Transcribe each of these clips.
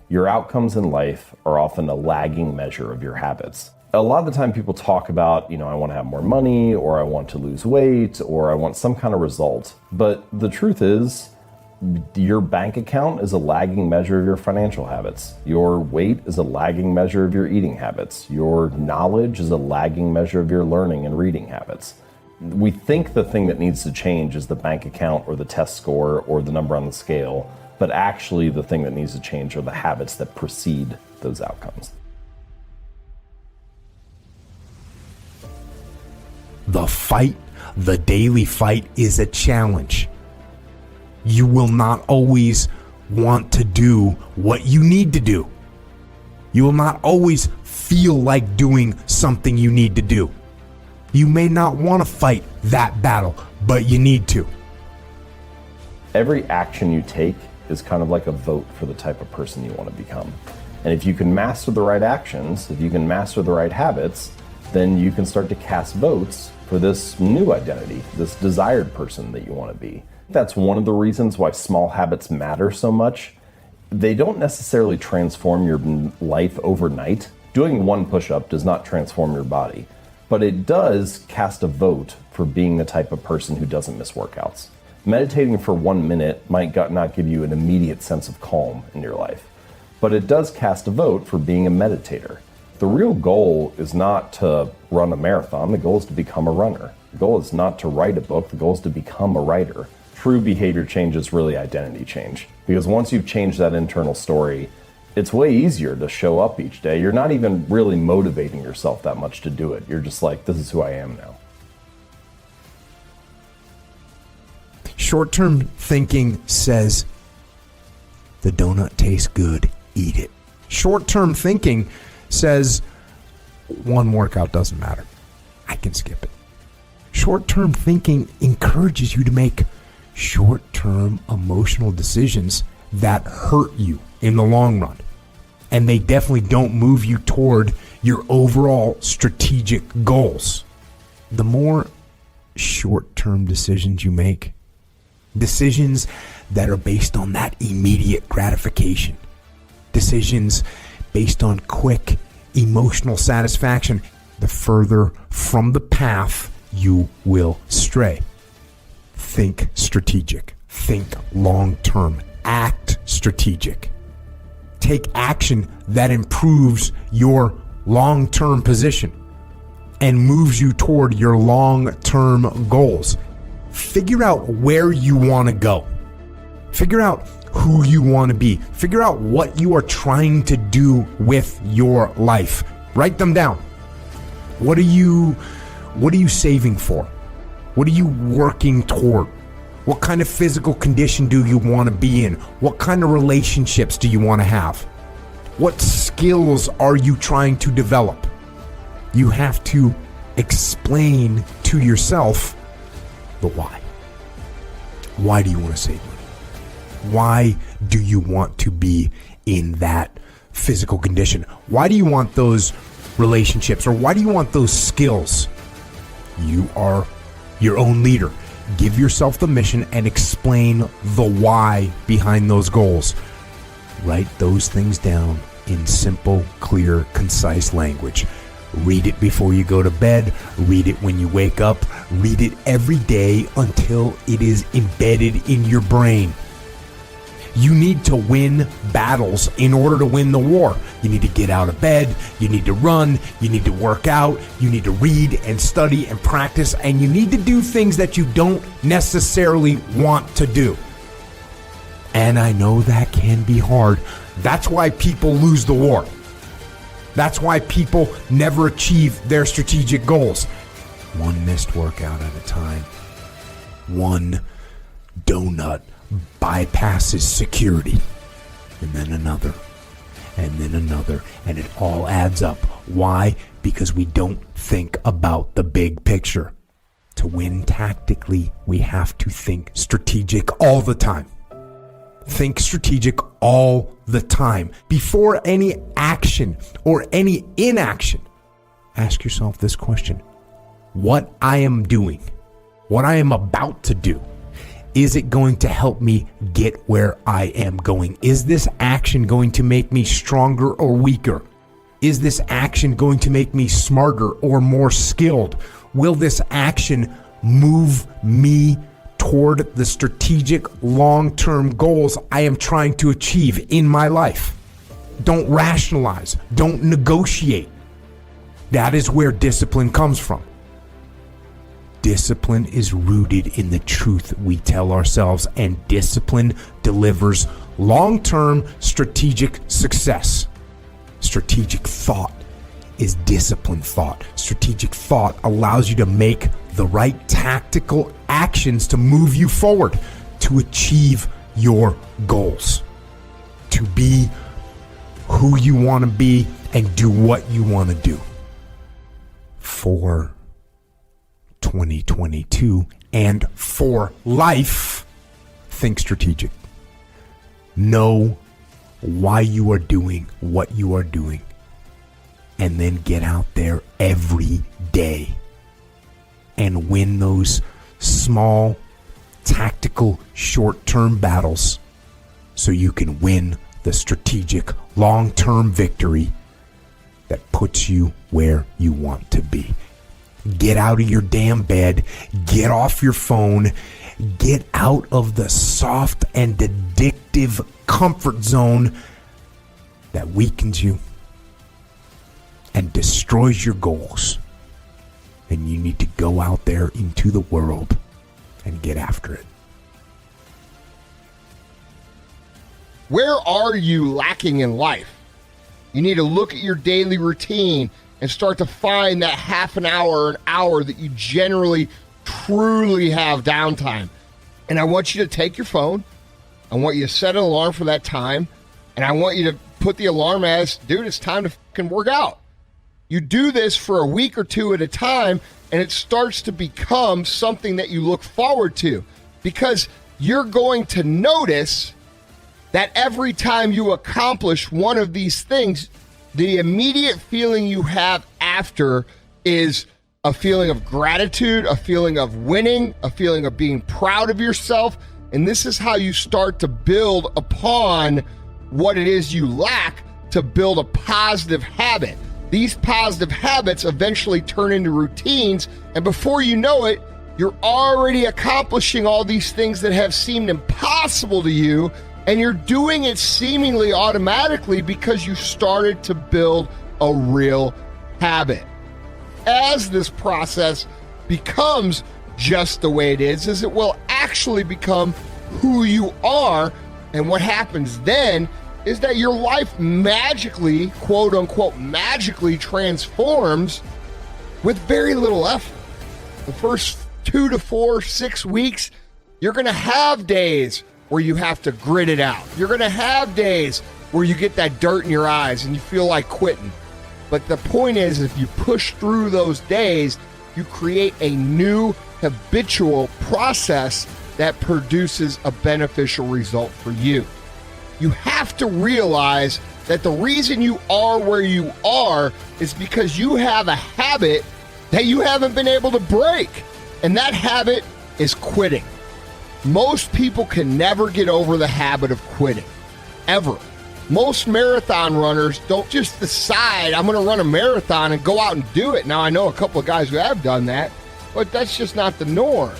Your outcomes in life are often a lagging measure of your habits. A lot of the time people talk about, I want to have more money, or I want to lose weight, or I want some kind of result. But the truth is, your bank account is a lagging measure of your financial habits. Your weight is a lagging measure of your eating habits. Your knowledge is a lagging measure of your learning and reading habits. We think the thing that needs to change is the bank account or the test score or the number on the scale, but actually the thing that needs to change are the habits that precede those outcomes. The fight, the daily fight, is a challenge. You will not always want to do what you need to do. You will not always feel like doing something you need to do. You may not want to fight that battle, but you need to. Every action you take is kind of like a vote for the type of person you want to become. And if you can master the right actions, if you can master the right habits, then you can start to cast votes for this new identity, this desired person that you want to be. That's one of the reasons why small habits matter so much. They don't necessarily transform your life overnight. Doing one push-up does not transform your body, but it does cast a vote for being the type of person who doesn't miss workouts. Meditating for 1 minute might not give you an immediate sense of calm in your life, but it does cast a vote for being a meditator. The real goal is not to run a marathon. The goal is to become a runner. The goal is not to write a book. The goal is to become a writer. True behavior change is really identity change, because once you've changed that internal story, it's way easier to show up each day. You're not even really motivating yourself that much to do it. You're just like, this is who I am now. Short-term thinking says, the donut tastes good, eat it. Short-term thinking says, one workout doesn't matter, I can skip it. Short-term thinking encourages you to make short-term emotional decisions that hurt you in the long run. And they definitely don't move you toward your overall strategic goals. The more short-term decisions you make, decisions that are based on that immediate gratification, decisions based on quick emotional satisfaction, the further from the path you will stray. Think strategic. Think long-term. Act strategic. Take action that improves your long-term position and moves you toward your long-term goals. Figure out where you want to go. Figure out who you want to be. Figure out what you are trying to do with your life. Write them down. What are you saving for? What are you working toward? What kind of physical condition do you want to be in? What kind of relationships do you want to have? What skills are you trying to develop? You have to explain to yourself the why. Why do you want to save money? Why do you want to be in that physical condition? Why do you want those relationships, or why do you want those skills? You are your own leader. Give yourself the mission and explain the why behind those goals. Write those things down in simple, clear, concise language. Read it before you go to bed. Read it when you wake up. Read it every day until it is embedded in your brain. You need to win battles in order to win the war. You need to get out of bed. You need to run. You need to work out. You need to read and study and practice. And you need to do things that you don't necessarily want to do. And I know that can be hard. That's why people lose the war. That's why people never achieve their strategic goals. One missed workout at a time. One donut bypasses security, and then another, and then another, and it all adds up. Why? Because we don't think about the big picture. To win tactically, we have to think strategic all the time. Think strategic all the time. Before any action or any inaction, ask yourself this question: what I am doing, what I am about to do, Is it going to help me get where I am going? Is this action going to make me stronger or weaker? Is this action going to make me smarter or more skilled? Will this action move me toward the strategic long-term goals I am trying to achieve in my life? Don't rationalize. Don't negotiate. That is where discipline comes from. Discipline is rooted in the truth we tell ourselves, and discipline delivers long-term strategic success. Strategic thought is disciplined thought. Strategic thought allows you to make the right tactical actions to move you forward, to achieve your goals, to be who you want to be and do what you want to do. For 2022 and for life, think strategic. Know why you are doing what you are doing, and then get out there every day and win those small, tactical, short-term battles so you can win the strategic, long-term victory that puts you where you want to be. Get out of your damn bed. Get off your phone. Get out of the soft and addictive comfort zone that weakens you and destroys your goals. And you need to go out there into the world and get after it. Where are you lacking in life? You need to look at your daily routine and start to find that half an hour or an hour that you generally truly have downtime. And I want you to take your phone. I want you to set an alarm for that time. And I want you to put the alarm as, dude, it's time to fucking work out. You do this for a week or two at a time, and it starts to become something that you look forward to, because you're going to notice that every time you accomplish one of these things, the immediate feeling you have after is a feeling of gratitude, a feeling of winning, a feeling of being proud of yourself. And this is how you start to build upon what it is you lack to build a positive habit. These positive habits eventually turn into routines, and before you know it, you're already accomplishing all these things that have seemed impossible to you, and you're doing it seemingly automatically because you started to build a real habit. As this process becomes just the way it is it will actually become who you are, and what happens then is that your life magically, quote unquote, magically transforms with very little effort. The first 2 to 4, 6 weeks, you're going to have days where you have to grit it out. You're going to have days where you get that dirt in your eyes and you feel like quitting. But the point is, if you push through those days, you create a new habitual process that produces a beneficial result for you. You have to realize that the reason you are where you are is because you have a habit that you haven't been able to break. And that habit is quitting. Most people can never get over the habit of quitting, ever. Most marathon runners don't just decide, I'm going to run a marathon and go out and do it. Now, I know a couple of guys who have done that, but that's just not the norm.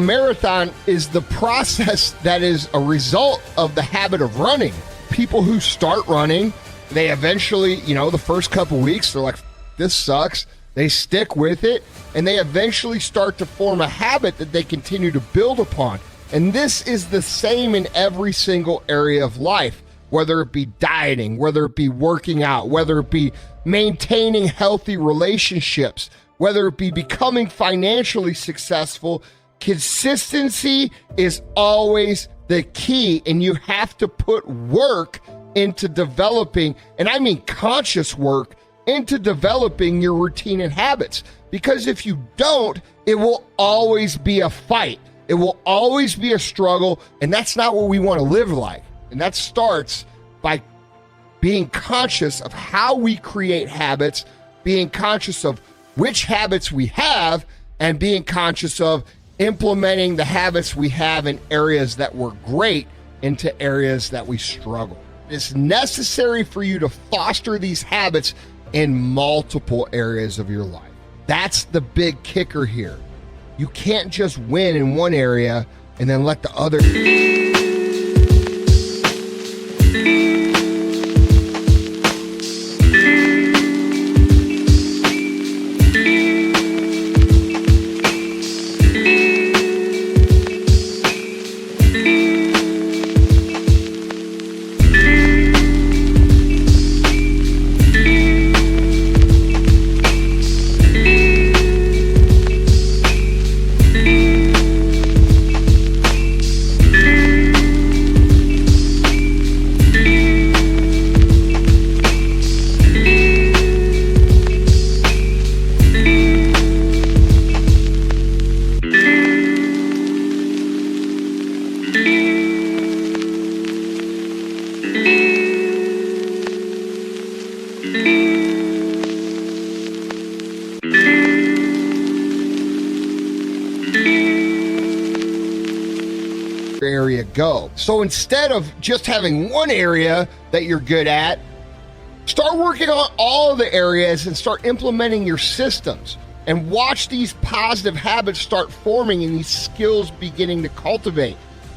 marathon is the process that is a result of the habit of running. People who start running, they eventually, the first couple weeks, they're like, this sucks. They stick with it, and they eventually start to form a habit that they continue to build upon. And this is the same in every single area of life, whether it be dieting, whether it be working out, whether it be maintaining healthy relationships, whether it be becoming financially successful. Consistency is always the key, and you have to put work into developing, and I mean conscious work, into developing your routine and habits. Because if you don't, it will always be a fight. It will always be a struggle, and that's not what we want to live like. And that starts by being conscious of how we create habits, being conscious of which habits we have, and being conscious of implementing the habits we have in areas that were great into areas that we struggle. It's necessary for you to foster these habits in multiple areas of your life. That's the big kicker here. You can't just win in one area and then let the other... area go. So instead of just having one area that you're good at, start working on all of the areas and start implementing your systems, and watch these positive habits start forming and these skills beginning to cultivate.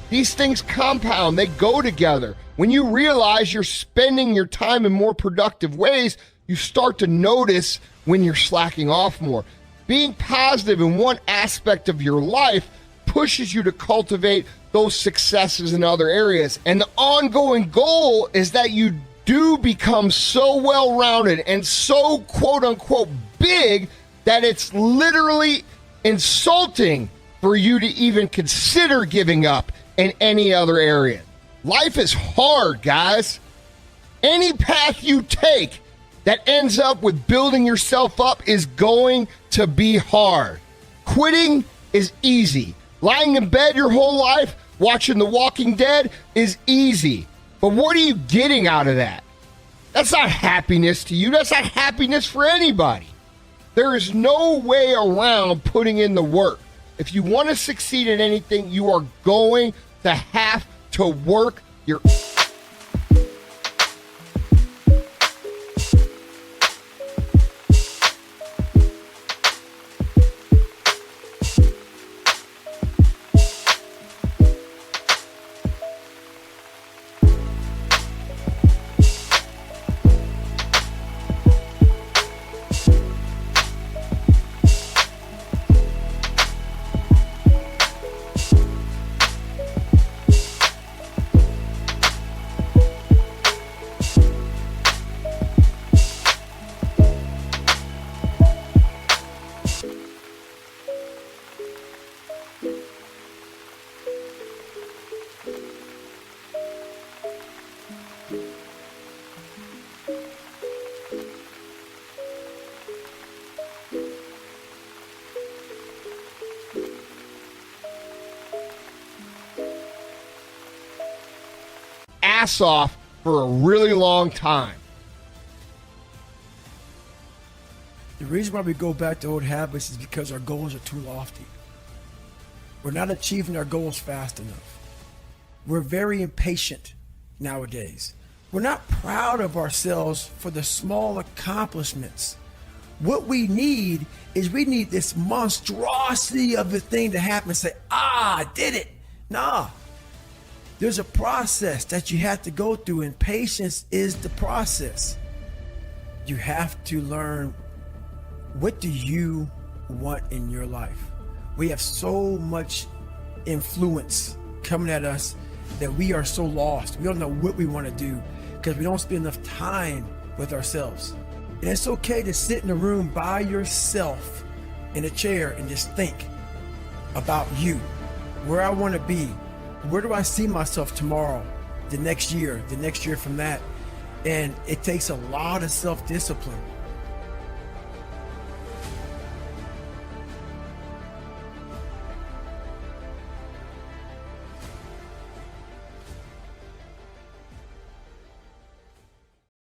These things compound, they go together. When you realize you're spending your time in more productive ways, you start to notice when you're slacking off more. Being positive in one aspect of your life pushes you to cultivate those successes in other areas. And the ongoing goal is that you do become so well-rounded and so quote-unquote big that it's literally insulting for you to even consider giving up in any other area. Life is hard, guys. Any path you take that ends up with building yourself up is going to be hard. Quitting is easy. Lying in bed your whole life watching The Walking Dead is easy. But what are you getting out of that? That's not happiness to you. That's not happiness for anybody. There is no way around putting in the work. If you want to succeed in anything, you are going to have to work your... ass off for a really long time. The reason why we go back to old habits is because our goals are too lofty. We're not achieving our goals fast enough. We're very impatient nowadays. We're not proud of ourselves for the small accomplishments. What we need is we need this monstrosity of a thing to happen and say, I did it. Nah. There's a process that you have to go through, and patience is the process. You have to learn, what do you want in your life? We have so much influence coming at us that we are so lost. We don't know what we want to do because we don't spend enough time with ourselves. And it's okay to sit in a room by yourself in a chair and just think about you, where I want to be, where do I see myself tomorrow, the next year from that. And it takes a lot of self-discipline.